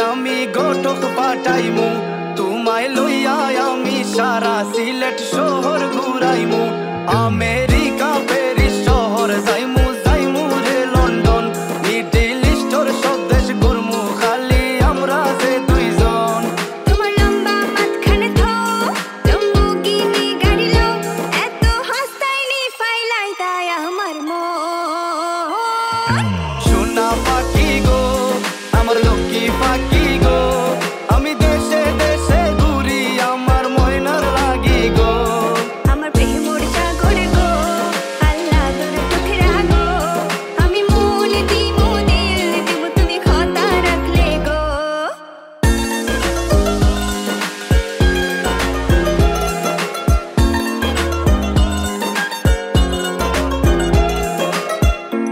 আমি গোটক পাঠাইমু তোমায় লইয়া আমি সারা সিলেট শহর ঘুরাইমু আমেরিকা প্যারিস শহর যাইমু যাইমু রে লন্ডন মিডল ইস্টর সব দেশ ঘুরমু খালি আমরা যে দুইজন তোমার লম্বা মাঝখানে থো লম্বুগিনি গাড়ি লো এত হাসতাইনি ফাইলাই তাই আমার মন সোনা পাখি গো আমার লক্ষ্মী পাখি গো আমি দেশে দেশে ঘুরি আমার ময়নার লাগি গো আমার প্রেমর সাগর গো আল্লাহ তোর টুকরা গো আমি মন দিমু দিল দিমু তুমি কথা রাখলে গো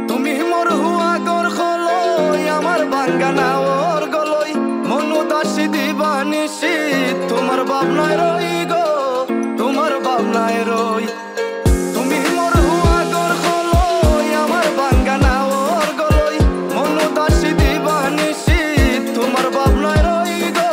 তুমি মোর হুয়া গর খলই আমার বাঙ্গানা ওর গলই মনু দাসী দিবানিসি তোমার ভাবনায় রই গো তোমার ভাবনায় রই তুমি মোর হুয়া গর খলই আমার বাঙ্গানা ওর গলই মনু দাসী দিবানিসি তোমার ভাবনায় রই গো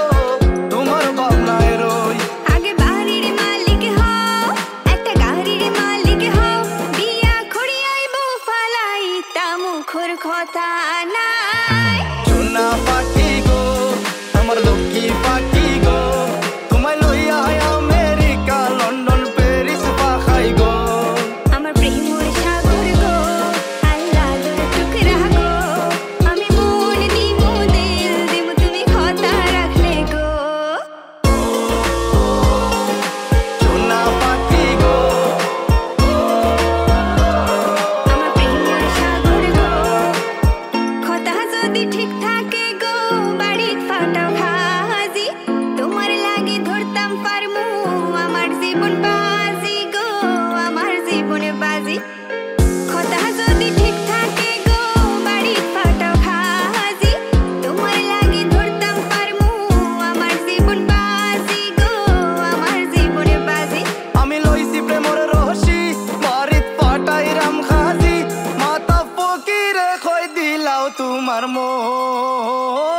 তোমার ভাবনায় রই আগে বাড়ির মালিক হও একটা গাড়ির মালিক হও বিয়া খড়িয়াইবো ফালাই তা মুখর কথা নাই সোনা পাখি গো আমার লক্ষ্মী পাখি গো তোমায় লইয়া আমেরিকা লন্ডন প্যারিস পাখাই গো আমার প্রেমর সাগর গো আল্লাহ তোর টুকরা গো আমি মন দিমু দিল দিমু তুমি কথা রাখলে গো সোনা পাখি গো আমার প্রেমর সাগর গো কথা যদি ঠিক থাকে গো বাড়িত ফাটাও খাজি তোমার লাগি ধরতাম পারমু আমার জীবন বাজি গো আমার জীবনে বাজি কথা যদি ঠিক থাকে গো বাড়িত ফাটাও খাজি তোমার লাগি ধরতাম পারমু আমার জীবন বাজি গো আমার জীবনে বাজি আমি লইছি প্রেমর রহসি বাড়িত পাটাই রাম খাজি মাতা ফকিরে কই দিলাও তোমার মন